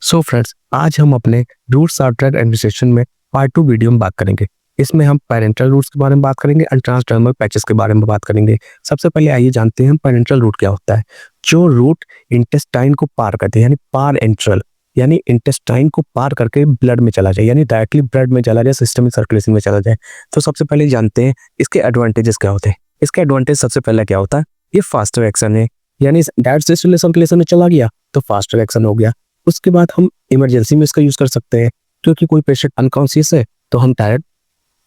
So friends, आज हम अपने रूट्स ऑफ ड्रग एडमिनिस्ट्रेशन में पार्ट 2 वीडियो में बात करेंगे। इसमें हम पेरेंटल रूट्स के बारे में बात करेंगे और ट्रांसडर्मल पैचेस के बारे में बात करेंगे। सबसे पहले आइए जानते हैं पेरेंटल रूट क्या होता है। जो रूट इंटेस्टाइन को पार करते हैं, यानी पार एंट्रल, यानी इंटेस्टाइन को पार करके ब्लड में चला जाए, यानी डायरेक्टली ब्लड में चला जाए, सिस्टमिक सर्कुलेशन में चला जाए। तो सबसे पहले जानते हैं इसके एडवांटेजेस क्या होते हैं। इसके एडवांटेज सबसे पहले क्या होता है, ये फास्टर एक्शन है, यानी डायरेक्ट सिस्टमिक सर्कुलेशन में चला गया तो फास्टर एक्शन हो गया। उसके बाद हम इमरजेंसी में इसका यूज कर सकते हैं, क्योंकि कोई पेशेंट अनकॉन्शियस है तो हम डायरेक्ट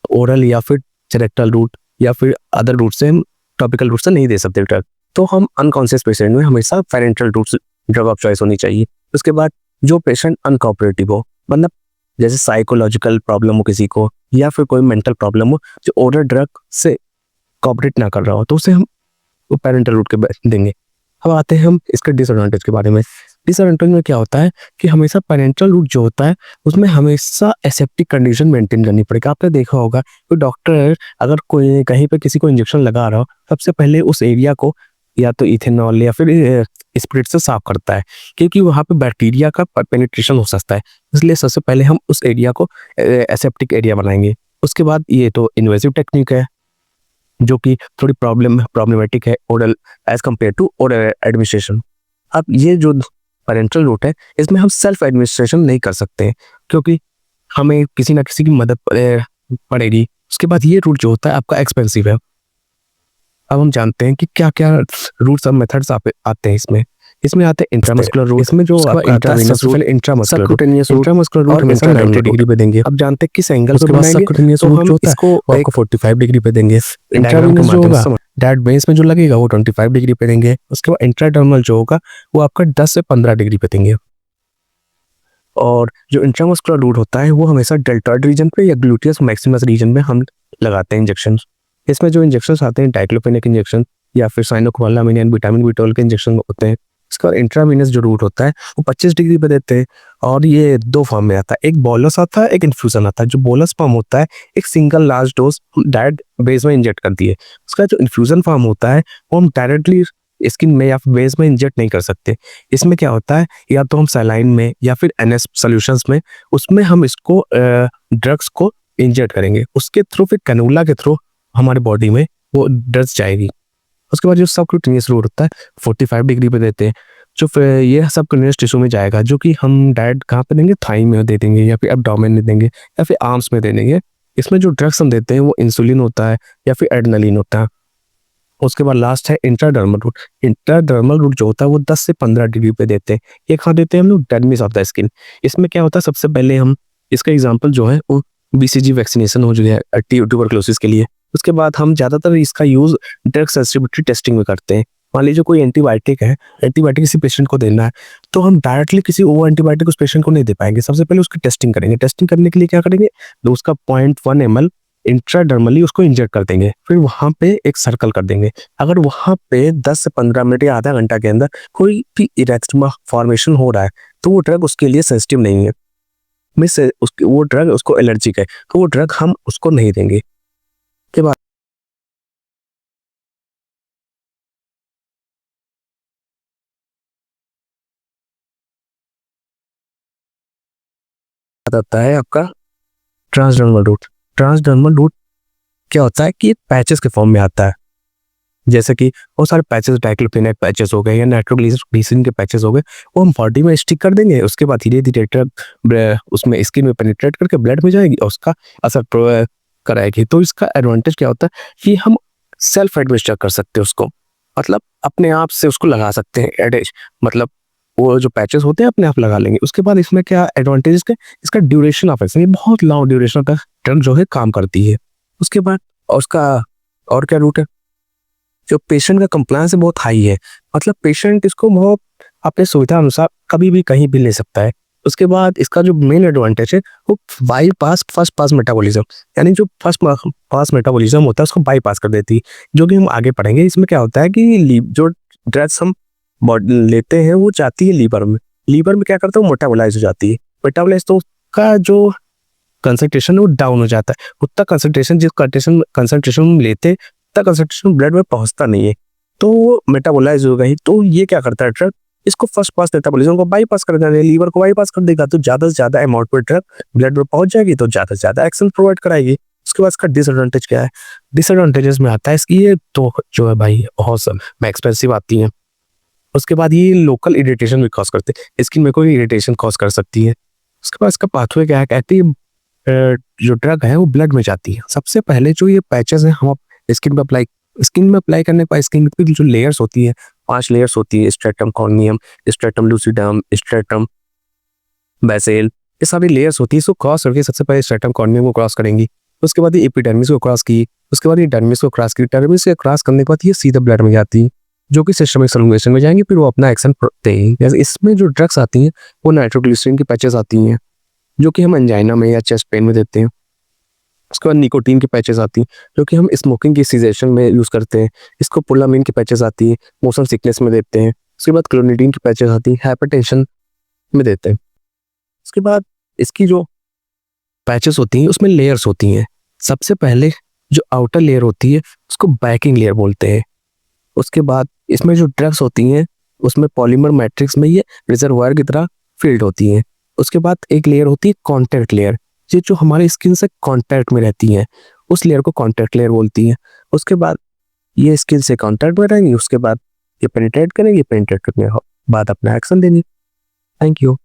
ओरल या फिर रेक्टल रूट या फिर अदर रूट से, टॉपिकल रूट से नहीं दे सकते ड्रग। तो हम अनकॉन्शियस पेशेंट में हमेशा parental route drug of choice होनी चाहिए। उसके बाद जो पेशेंट अनकोऑपरेटिव हो, मतलब जैसे साइकोलॉजिकल प्रॉब्लम हो किसी को या फिर कोई मेंटल प्रॉब्लम हो जो ओरल ड्रग से कोऑपरेट ना कर रहा हो, तो उसे हम पेरेंटल रूट के देंगे। अब आते हैं हम इसके डिसएडवांटेज के बारे में। डिसएडवांटेज में क्या होता है कि हमेशा पेरेंटल रूट जो होता है उसमें हमेशा एसेप्टिक कंडीशन मेंटेन करनी पड़ेगी। आपने देखा होगा कि डॉक्टर अगर कोई कहीं पे किसी को इंजेक्शन लगा रहा हो, सबसे पहले उस एरिया को या तो इथेनॉल या फिर स्पिरिट से साफ करता है, क्योंकि वहाँ पे बैक्टीरिया का पेनिट्रेशन हो सकता है। इसलिए सबसे पहले हम उस एरिया को एसेप्टिक एरिया बनाएंगे। उसके बाद ये तो इन्वेसिव टेक्निक है जो कि थोड़ी प्रॉब्लमेटिक है oral as compare to oral administration. अब ये जो पेरेंटल रूट है इसमें हम सेल्फ एडमिनिस्ट्रेशन नहीं कर सकते हैं, क्योंकि हमें किसी ना किसी की मदद पड़ेगी। उसके बाद ये रूट जो होता है आपका एक्सपेंसिव है। अब हम जानते हैं कि क्या क्या रूट्स और मेथड्स आते हैं इसमें आते हैं इंट्रामस्कुलर रूट। इसमें जो इंट्रावेनस रूट, इंट्रामस्कुलर रूट हमेशा 90 डिग्री पे देंगे। अब जानते हैं किस एंगल पे बनाएंगे, तो हम इसको आपको 45 डिग्री पे देंगे। इंट्रावेनस जो होगा डायरेक्ट बेस में जो लगेगा वो 25 डिग्री पे देंगे। उसके बाद इंट्राडर्मल जो होगा वो आपका 10 से 15 डिग्री पे देंगे। और जो इंट्रामस्कुलर रूट होता है वो हमेशा डेल्टॉइड रीजन पे या ग्लूटियस मैक्सिमस रीजन में हम लगाते हैं इंजेक्शन। इसमें जो इंजेक्शन आते हैं डाइक्लोफेनेक इंजेक्शन या फिर साइनोकोबालामिन या विटामिन बी12 के इंजेक्शन होते हैं। इसका इंट्रावेनस जो रूट होता है वो 25 डिग्री पे देते हैं। और ये दो फॉर्म में आता है, एक बोलस आता है, एक इन्फ्यूजन आता है। जो बोलस फॉर्म होता है एक single large dose direct base में इंजेक्ट करती है। उसका जो इन्फ्यूजन फॉर्म होता है वो हम डायरेक्टली स्किन में या फिर बेस में इंजेक्ट नहीं कर सकते। इसमें क्या होता है, या तो हम सलाइन में या फिर NS सॉल्यूशंस में उसमें हम इसको ड्रग्स को इंजेक्ट करेंगे। उसके थ्रू फिर कैनुला के थ्रू हमारे बॉडी में वो ड्रग्स जाएगी। उसके बाद जो सबक्यूटेनियस रूट होता है 45 डिग्री पे देते हैं, जो फिर ये सबक्यूटेनियस टिश्यू में जाएगा, जो कि हम डायरेक्ट कहाँ पे देंगे, थाई में दे देंगे या फिर एब्डोमेन में देंगे या फिर आर्म्स में दे देंगे। इसमें जो ड्रग्स हम देते हैं वो इंसुलिन होता है या फिर एड्रेनलिन होता है। उसके बाद लास्ट है इंट्राडर्मल रूट। इंट्राडर्मल रूट जो होता है वो 10 से 15 डिग्री पे देते हैं। ये कहाँ देते हैं हम लोग, डर्मिस ऑफ द स्किन। इसमें क्या होता है, सबसे पहले हम इसका एग्जाम्पल जो है वो BCG वैक्सीनेशन हो जो है ट्यूबरक्लोसिस के लिए। उसके बाद हम ज़्यादातर इसका यूज़ ड्रग सेंसिटिविटी टेस्टिंग में करते हैं। मान लीजिए कोई एंटीबायोटिक है, एंटीबायोटिक किसी पेशेंट को देना है, तो हम डायरेक्टली किसी वो एंटीबायोटिक उस पेशेंट को नहीं दे पाएंगे। सबसे पहले उसकी टेस्टिंग करेंगे। टेस्टिंग करने के लिए क्या करेंगे, तो उसका 0.1 ml इंट्राडर्मली उसको इंजेक्ट कर देंगे, फिर वहाँ पे एक सर्कल कर देंगे। अगर वहाँ पे 10 से 15 मिनट या आधा घंटा के अंदर कोई भी इरेक्टमा फॉर्मेशन हो रहा है तो वो ड्रग उसके लिए सेंसिटिव नहीं है, मिस उसकी वो ड्रग उसको एलर्जिक है, तो वो ड्रग हम उसको नहीं देंगे। के बाद आता है आपका ट्रांसडर्मल रूट। ट्रांसडर्मल रूट क्या होता है कि पैचेस के फॉर्म में आता है, जैसे कि बहुत सारे पैचेस, डाइक्लोफेनेक पैचेस हो गए या नाइट्रोग्लिसरीन के पैचेस हो गए, वो हम बॉडी में स्टिक कर देंगे। उसके बाद धीरे धीरे ड्रग उसमें स्किन में पेनिट्रेट करके ब्लड में जाएगी और उसका असर कराएगी। तो इसका एडवांटेज क्या होता है कि हम सेल्फ एडमिनिस्टर कर सकते हैं उसको, मतलब अपने आप से उसको लगा सकते हैं एडेज, मतलब वो जो पैचेस होते हैं अपने आप लगा लेंगे। उसके बाद इसमें क्या एडवांटेज है, इसका ड्यूरेशन ऑफ एक्शन, ये बहुत लॉन्ग ड्यूरेशन तक ड्रग जो है काम करती है। उसके बाद उसका और क्या रूट है, जो पेशेंट का कंप्लायंस है बहुत हाई है, मतलब पेशेंट इसको बहुत अपने सुविधा अनुसार कभी भी कहीं भी ले सकता है। उसके बाद इसका जो मेन एडवांटेज है वो बाईपास फर्स्ट पास मेटाबॉलिज्म, यानी जो फर्स्ट पास मेटाबॉलिज्म होता है उसको बाईपास कर देती है, जो कि हम आगे पढ़ेंगे। इसमें क्या होता है कि जो ड्रग्स हम लेते हैं वो जाती है लीवर में। लीवर में क्या करता है, वो मेटाबोलाइज हो जाती है। मेटाबोलाइज तो उसका जो कंसंट्रेशन है वो डाउन हो जाता है। उतना कंसंट्रेशन जिस कंसंट्रेशन हम लेते उतना कंसंट्रेशन ब्लड में पहुंचता नहीं है, तो वो मेटाबोलाइज हो गई। तो ये क्या करता है ड्रग, इसको फर्स्ट पास देता है, पोलिसन को बाईपास कर देगा, लीवर को बाईपास कर देगा, तो ज्यादा से ज्यादा अमाउंट में ड्रग ब्लड में पहुंच जाएगी, तो ज्यादा से ज्यादा एक्शन प्रोवाइड कराएगी। उसके बाद इसका डिसएडवांटेज क्या है? डिसएडवांटेजेस में आता है इसकी ये तो जो है भाई बहुत एक्सपेंसिव आती है। उसके बाद ये लोकल इरिटेशन भी कॉज करते हैं, स्किन में कोई इरिटेशन कॉज कर सकती है। उसके बाद इसका पाथवे क्या है? कहती है जो ड्रग है वो ब्लड में जाती है। सबसे पहले जो ये पैचेस हैं हम स्किन में अप्लाई करने के बाद स्किन की जो लेयर्स होती है, 5 लेयर्स होती है, stratum corneum, stratum lucidum, stratum Bessel, ये सारी लेयर्स होती है। इसको क्रॉस करके सबसे पहले स्ट्रेटम कॉर्नियम को क्रॉस करेंगी, उसके बाद ये एपिडर्मिस को क्रॉस की, उसके बाद ये डर्मिस को क्रॉस की, डर्मिस से क्रॉस करने के बाद ये सीधा ब्लड में जाती है, जो कि सिस्टमिक सर्कुलेशन में जाएंगी, फिर वो अपना एक्शन देंगी। जैसे इसमें जो ड्रग्स आती हैं वो नाइट्रोग्लिसरीन की पैचेस आती हैं, जो कि हम एंजाइना में या चेस्ट पेन में देते हैं। उसके बाद निकोटीन की पैचेस आती हैं, जो कि हम स्मोकिंग की सीजेशन में यूज़ करते हैं। इसको पोलामीन की पैचेस आती है, मोशन सिकनेस में देते हैं। उसके बाद क्लोनिडीन की पैचेस आती है, हाइपरटेंशन में देते हैं। उसके बाद इसकी जो पैचेस होती हैं उसमें लेयर्स होती हैं। सबसे पहले जो आउटर लेयर होती है उसको बैकिंग लेयर बोलते हैं। उसके बाद इसमें जो ड्रग्स होती हैं उसमें पॉलीमर मैट्रिक्स में ये रिजर्वायर की तरह फील्ड होती हैं। उसके बाद एक लेयर होती है कॉन्टैक्ट लेयर, ये जो हमारे स्किन से कॉन्टैक्ट में रहती है, उस लेयर को कॉन्टैक्ट लेयर बोलती है। उसके बाद ये स्किन से कॉन्टैक्ट में रहेंगी, उसके बाद ये पेनिट्रेट करेंगे, पेनिट्रेट करने के बाद अपना एक्शन देंगे। Thank you.